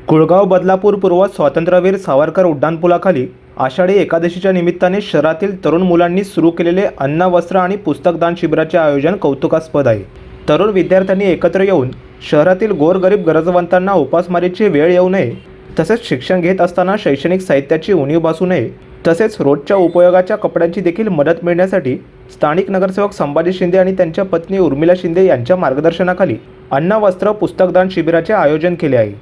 कुळगाव बदलापूर पूर्व स्वातंत्र्यवीर सावरकर उड्डाणपुलाखाली आषाढी एकादशीच्या निमित्ताने शहरातील तरुण मुलांनी सुरू केलेले अन्न वस्त्र आणि पुस्तकदान शिबिराचे आयोजन कौतुकास्पद आहे। तरुण विद्यार्थ्यांनी एकत्र येऊन शहरातील गोरगरीब गरजवंतांना उपासमारीची वेळ येऊ नये, तसेच शिक्षण घेत असताना शैक्षणिक साहित्याची उणीव भासू नये, तसेच रोजच्या उपयोगाच्या कपड्यांची देखील मदत मिळण्यासाठी स्थानिक नगरसेवक संभाजी शिंदे आणि त्यांच्या पत्नी उर्मिला शिंदे यांच्या मार्गदर्शनाखाली अन्न वस्त्र पुस्तकदान शिबिराचे आयोजन केले आहे।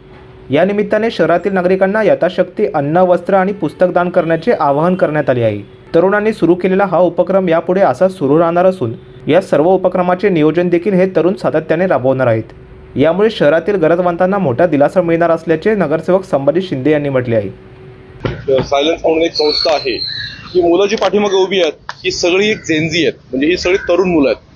या निमित्ताने शहरातील नागरिकांना यथाशक्ती अन्न वस्त्र आणि पुस्तकदान करण्याचे आवाहन करण्यात आले आहे। तरुणांनी सुरू केलेला हा उपक्रम यापुढे असा सुरू राहणार असून या सर्व उपक्रमाचे नियोजन देखील हे तरुण सातत्याने राबवणार आहेत। यामुळे शहरातील गरजवंतांना मोठा दिलासा मिळणार असल्याचे नगरसेवक संभाजी शिंदे यांनी म्हटले आहे। सायलेन्स म्हणून एक संस्था आहे ही मुलं जी पाठीमागे उभी आहेत ही सगळी एक जेनझी आहेत, म्हणजे ही सगळी तरुण मुलं आहेत।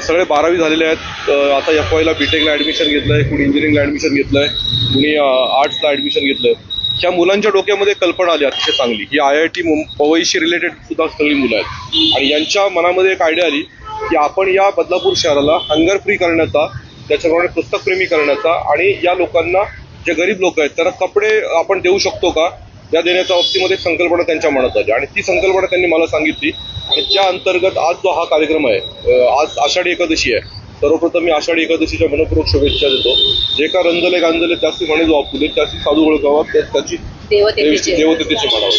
सगळे 12वी झालेले आहेत, आता FYला बीटेकला ॲडमिशन घेतलंय, कुणी इंजिनिअरिंगला ॲडमिशन घेतलंय, कुणी आर्ट्सला ॲडमिशन घेतलंय। ह्या मुलांच्या डोक्यामध्ये कल्पना आली अतिशय चांगली, ही IIT पवईशी रिलेटेड सुद्धा सगळी मुलं आहेत आणि यांच्या मनामध्ये एक आयडिया आली की आपण या बदलापूर शहराला हंगर फ्री करण्याचा, त्याच्याप्रमाणे पुस्तकप्रेमी करण्याचा आणि या लोकांना, जे गरीब लोक आहेत त्यांना कपडे आपण देऊ शकतो का या देण्याच्या बाबतीमध्ये संकल्पना त्यांच्या मनात आली आणि ती संकल्पना त्यांनी मला सांगितली आणि त्या अंतर्गत आज जो हा कार्यक्रम आहे, आज आषाढी एकादशी आहे। सर्वप्रथम मी आषाढी एकादशीच्या मनपूर्वक शुभेच्छा देतो। जे का रंजले गांजले त्याची म्हणे जो आपुले, त्याची साधू ओळखावा, त्याची देवतेची म्हणावं,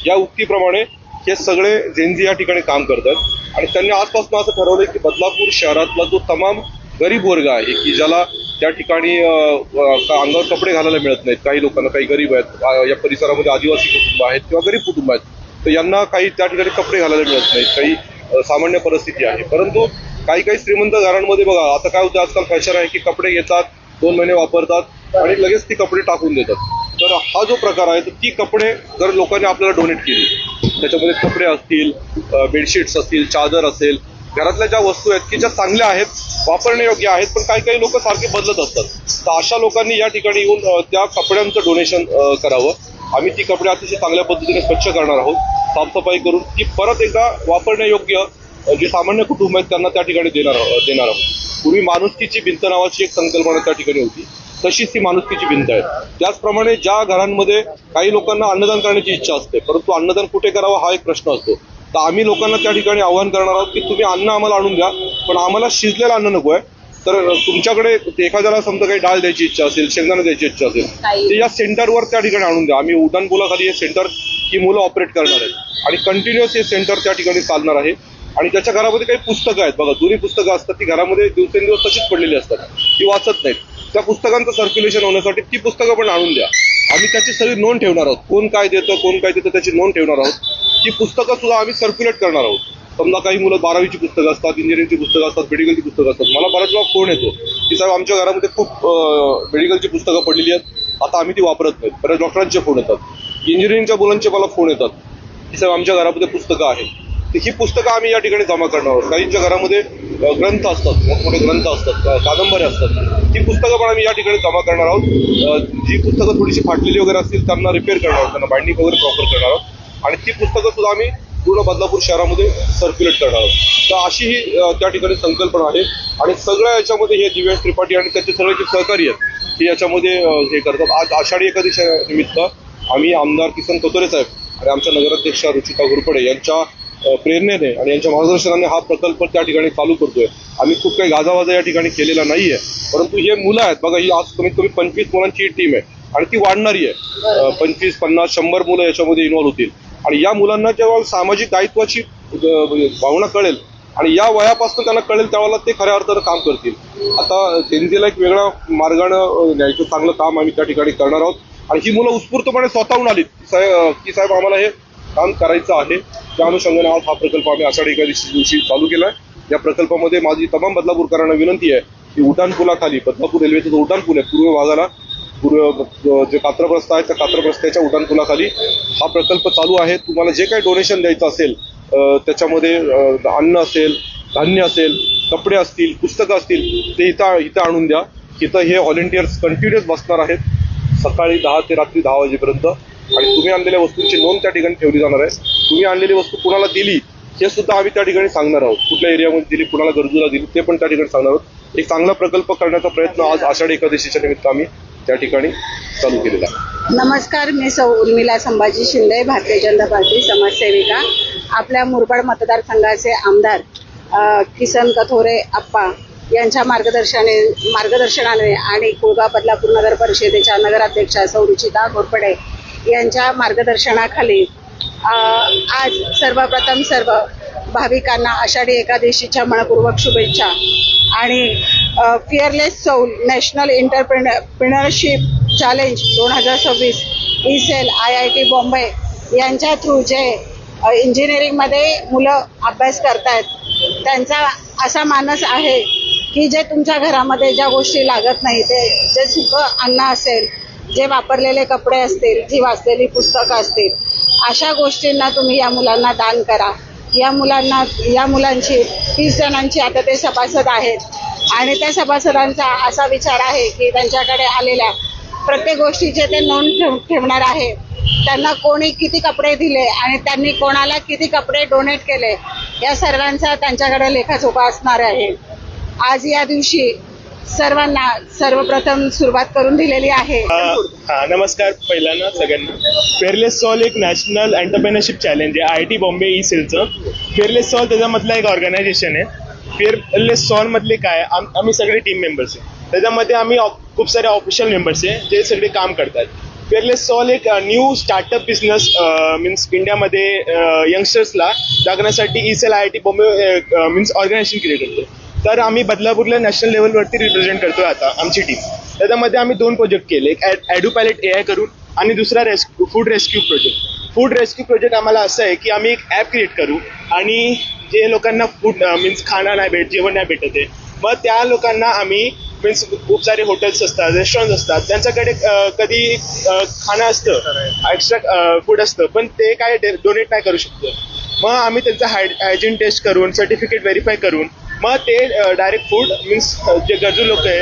या उक्तीप्रमाणे हे सगळे जेनझी या ठिकाणी काम करतात आणि त्यांनी आजपासून असं ठरवलंय की बदलापूर शहरातला जो तमाम गरीब वर्ग आहे की ज्याला त्या ठिकाणी अंगावर कपडे घालायला मिळत नाहीत, काही लोकांना, काही गरीब आहेत, या परिसरामध्ये आदिवासी कुटुंब आहेत किंवा गरीब कुटुंब आहेत, तर यांना काही त्या ठिकाणी कपडे घालायला मिळत नाहीत, काही सामान्य परिस्थिती आहे। परंतु काही श्रीमंत घरांमध्ये बघा आता काय होतं, आजकाल फॅशन आहे की कपडे घेतात, 2 महिने वापरतात आणि लगेच ती कपडे टाकून देतात। तर हा जो प्रकार आहे, तर ती कपडे जर लोकांनी आपल्याला डोनेट केली, त्याच्यामध्ये कपडे असतील, बेडशीट्स असतील, चादर असेल, घरातल्या ज्या वस्तू आहेत की ज्या चांगल्या आहेत, वापरण्यायोग्य आहेत, पण काही लोक सारखे बदलत असतात, तर अशा लोकांनी या ठिकाणी येऊन त्या कपड्यांचं डोनेशन करावं। आम्ही ती कपडे अतिशय चांगल्या पद्धतीने स्वच्छ करणार आहोत, साफसफाई करून ती परत एकदा वापरण्यायोग्य जे सामान्य कुटुंब आहेत त्यांना त्या ठिकाणी देणार आहोत। पूर्वी माणुसकीची भिंत नावाची एक संकल्पना त्या ठिकाणी होती, तशीच ती माणुसकीची भिंत आहे। त्याचप्रमाणे ज्या घरांमध्ये काही लोकांना अन्नदान करण्याची इच्छा असते, परंतु अन्नदान कुठे करावं हा एक प्रश्न असतो, तर आम्ही लोकांना त्या ठिकाणी आवाहन करणार आहोत की तुम्ही अन्न आम्हाला आणून द्या, पण आम्हाला शिजलेलं अन्न नको आहे। तर तुमच्याकडे एखाद्याला समजा काही डाळ द्यायची इच्छा असेल, शेंगदाणा द्यायची इच्छा असेल, ते या सेंटरवर त्या ठिकाणी आणून द्या। आम्ही उड्डाणपुलाखाली हे सेंटर ही मुलं ऑपरेट करणार आहेत आणि कंटिन्युअस हे सेंटर त्या ठिकाणी चालणार आहे। आणि त्याच्या घरामध्ये काही पुस्तकं आहेत बघा, जुनी पुस्तकं असतात, ती घरामध्ये दिवसेंदिवस तशीच पडलेली असतात, ती वाचत नाहीत, त्या पुस्तकांचं सर्क्युलेशन होण्यासाठी ती पुस्तकं पण आणून द्या। आम्ही त्याची सगळी नोंद ठेवणार आहोत, कोण काय देतं त्याची नोंद ठेवणार आहोत। ती पुस्तकं सुद्धा आम्ही सर्क्युलेट करणार आहोत। समजा काही मुलं 12वीची पुस्तकं असतात, इंजिनिअरिंगची पुस्तकं असतात, मेडिकलची पुस्तकं असतात, मला बऱ्याच वेळा फोन येतो की साहेब आमच्या घरामध्ये खूप मेडिकलची पुस्तकं पडलेली आहेत, आता आम्ही ती वापरत नाहीत। बऱ्याच डॉक्टरांचे फोन येतात, इंजिनिअरिंगच्या मुलांचे मला फोन येतात की साहेब आमच्या घरामध्ये पुस्तकं आहेत, तर ही पुस्तकं आम्ही या ठिकाणी जमा करणार आहोत। काहींच्या घरामध्ये ग्रंथ असतात, मोठमोठे ग्रंथ असतात, कादंबऱ्या असतात, ती पुस्तकं पण आम्ही या ठिकाणी जमा करणार आहोत। जी पुस्तकं थोडीशी फाटलेली वगैरे असतील त्यांना रिपेअर करणार आहोत, त्यांना बाइंडिंग वगैरे प्रॉपर करणार आहोत आणि ती पुस्तकं सुद्धा आम्ही पूर्ण बदलापूर शहरामध्ये सर्क्युलेट करणार आहोत। तर अशी ही त्या ठिकाणी संकल्पना आहे आणि सगळ्या याच्यामध्ये हे दिव्यांश त्रिपाठी आणि त्याचे सगळे जे सहकारी आहेत हे याच्यामध्ये हे करतात। आज आषाढी एकादशी निमित्त आम्ही आमदार किसन कतोरे साहेब आणि आमच्या नगराध्यक्षा रुचिता घोरपडे यांच्या प्रेरणेने आणि यांच्या मार्गदर्शनाने हा प्रकल्प त्या ठिकाणी चालू करतोय। आम्ही खूप काही गाजावाजा या ठिकाणी केलेला नाहीये, परंतु हे मुलं आहेत बघा, ही आज कमीत कमी 25 मुलांची ही टीम आहे आणि ती वाढणारी आहे। 25, 50, 100 मुलं याच्यामध्ये इन्व्हॉल्व होतील आणि या मुलांना जेव्हा सामाजिक दायित्वाची भावना कळेल आणि या वयापासून त्यांना कळेल त्यावेळेला ते खऱ्या अर्थानं काम करतील। आता जेनझीला एक वेगळ्या मार्गानं न्यायचं चांगलं काम आम्ही त्या ठिकाणी करणार आहोत आणि ही मुलं उत्स्फूर्तपणे स्वतःहून आलीत की साहेब आम्हाला हे काम करायचं आहे। त्या अनुषंगाने आज हा प्रकल्प आम्ही आषाढी एकादशी दिवशी चालू केला आहे। या प्रकल्पामध्ये माझी तमाम बदलापूरकरांना विनंती आहे की उड्डाणपुलाखाली, बदलापूर रेल्वेचा जो उड्डाणपूल आहे पूर्व भागाला, जे कात्रप रस्ता आहे त्या कात्रप रस्त्याच्या उड्डाणपुलाखाली हा प्रकल्प चालू आहे। तुम्हाला जे काही डोनेशन द्यायचं असेल, त्याच्यामध्ये अन्न असेल, धान्य असेल, कपडे असतील, पुस्तकं असतील, ते इथं आणून द्या। इथं हे व्हॉलेंटियर्स कंटिन्युअस बसणार आहेत सकाळी 10 ते रात्री 10 वाजेपर्यंत आणि तुम्ही आणलेल्या वस्तूंची नोंद त्या ठिकाणी ठेवली जाणार आहे। तुम्ही आणलेली वस्तू कुणाला दिली हे सुद्धा आम्ही त्या ठिकाणी सांगणार आहोत, कुठल्या एरियामध्ये दिली, कुणाला गरजूला दिली ते पण त्या ठिकाणी सांगणार आहोत। एक चांगला प्रकल्प करण्याचा प्रयत्न आज आषाढी एकादशीच्या निमित्त आम्ही त्या ठिकाणी चालू केलेला आहे. नमस्कार, मी सौ उर्मिला संभाजी शिंदे, भारतीय जनता पार्टी समाजसेविका. आपल्या मुरबाड मतदारसंघाचे आमदार किसन कथोरे आप्पा यांच्या मार्गदर्शनाने आणि कुळगाव बदलापूर नगर परिषदेच्या नगराध्यक्षा सौ रुचिता घोरपडे यांच्या मार्गदर्शनाखाली आज सर्वप्रथम सर्व भाविकांना आषाढी एकादशीच्या मनपूर्वक शुभेच्छा आणि fearless soul national entrepreneurship challenge 2026 E Cell IIT Bombay यांच्या थ्रू जे इंजिनिअरिंगमध्ये मुलं अभ्यास करतायत त्यांचा असा मानस आहे की जे तुमच्या घरामध्ये ज्या गोष्टी लागत नाही, ते जे सुकं अन्न असेल, जे वापरलेले कपडे असतील, जी वाचलेली पुस्तकं असतील, अशा गोष्टींना तुम्ही या मुलांना दान करा. या मुलांची 30 जणांची आता ते सभासद आहेत आणि त्या सभासदांचा असा विचार आहे की त्यांच्याकडे आलेल्या प्रत्येक गोष्टीचे ते नोंद ठेवणार आहे. त्यांना कोणी किती कपडे दिले आणि त्यांनी कोणाला किती कपडे डोनेट केले या सर्वांचा त्यांच्याकडे लेखाजोखा असणार आहे. आज या दिवशी सर्वांना सर्वप्रथम सुरुवात करून दिलेली आहे. नमस्कार पहिल्यांदा सगळ्यांना. फेअरलेस सॉल एक नॅशनल एंटरप्रेनरशिप चॅलेंज आहे IIT बॉम्बे ई-सेलचं. फेअरलेस सॉल त्याच्यामधलं एक ऑर्गनायझेशन आहे. फेअरलेस सॉल मधले काय, आम्ही सगळे टीम मेंबर्स आहे. त्याच्यामध्ये आम्ही खूप सारे ऑफिशियल मेंबर्स आहे जे सगळे काम करतात. फेअरलेस सॉल एक न्यू स्टार्टअप बिझनेस मीन्स इंडियामध्ये यंगस्टर्सला लागण्यासाठी E Cell IIT Bombay means organisation create करतो. तर आम्ही बदलापूरला नॅशनल लेवलवरती रिप्रेझेंट करतोय आता आमची टीम. त्याच्यामध्ये आम्ही 2 प्रोजेक्ट केले, एक ॲडू पायलट AI करून आणि दुसरा food rescue project. Food rescue project आम्हाला असं आहे की आम्ही एक ॲप क्रिएट करू आणि जे लोकांना फूड मीन्स खाणं नाही जेवण नाही भेटत आहे, मग त्या लोकांना आम्ही मीन्स खूप सारे हॉटेल्स असतात, रेस्टॉरंट असतात, त्यांच्याकडे कधी खाणं असतं, एक्स्ट्रा फूड असतं, पण ते काय डोनेट नाही करू शकतो. मग आम्ही त्यांचं हायजीन टेस्ट करून सर्टिफिकेट व्हेरीफाय करून मग ते डायरेक्ट फूड मीन्स जे गरजू लोक आहे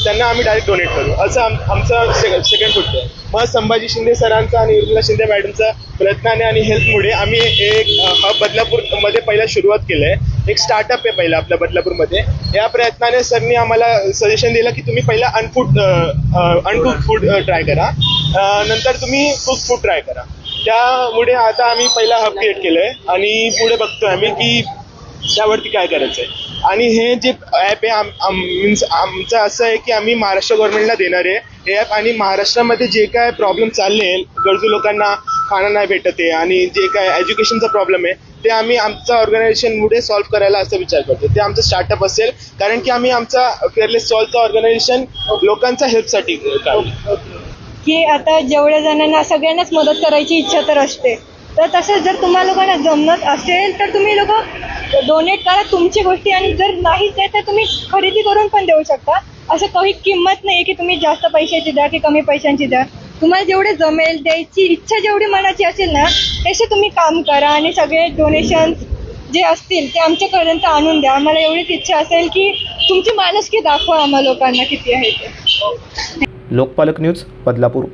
त्यांना आम्ही डायरेक्ट डोनेट करू, असं आमचं सेकंड फूड आहे. मग संभाजी शिंदे सरांचा आणि उर्मिला शिंदे मॅडमचा प्रयत्नाने आणि हेल्पमुळे आम्ही एक हब बदलापूरमध्ये पहिला सुरुवात केलं आहे. एक स्टार्टअप आहे पहिला आपल्या बदलापूरमध्ये. या प्रयत्नाने सरनी आम्हाला सजेशन दिलं की तुम्ही पहिला अनकुक फूड ट्राय करा, नंतर तुम्ही कुक फूड ट्राय करा. त्यामुळे आता आम्ही पहिला हब क्रिएट केलं आहे आणि पुढे बघतोय आम्ही की त्यावरती काय करायचं आहे. आणि हे जे ॲप आहे मीन्स आमचं असं आहे की आम्ही महाराष्ट्र गव्हर्नमेंटला देणार आहे हे ॲप. आणि महाराष्ट्रामध्ये जे काय प्रॉब्लेम चालले, गरजू लोकांना खाणं नाही भेटत आहे आणि जे काय एज्युकेशनचा प्रॉब्लेम आहे, ते आम्ही आमच्या ऑर्गनायझेशनमुळे सॉल्व्ह करायला असं विचार करतो. ते आमचं स्टार्टअप असेल, कारण की आम्ही आमचा फेअरलेस सॉल्व्हचं ऑर्गनायझेशन लोकांच्या हेल्पसाठी काढलं की आता जेवढ्या जणांना सगळ्यांनाच मदत करायची इच्छा तर असते. तर तसं जर तुम्हाला लोकांना जमत असेल तर तुम्ही लोक डोनेट करा तुमची गोष्टी, आणि जर नाहीच आहे तर तुम्ही खरेदी करून पण देऊ शकता. असं काही किंमत नाही की तुम्ही जास्त पैशाची द्या की कमी पैशांची द्या. तुम्हाला जेवढे जमेल, द्यायची इच्छा जेवढी मनाची असेल ना, तसे तुम्ही काम करा आणि सगळे डोनेशन जे असतील ते आमच्यापर्यंत आणून द्या. आम्हाला एवढीच इच्छा असेल की तुमची माणुसकी दाखवा आम्हा लोकांना किती आहे ते. लोकपालक न्यूज बदलापूर.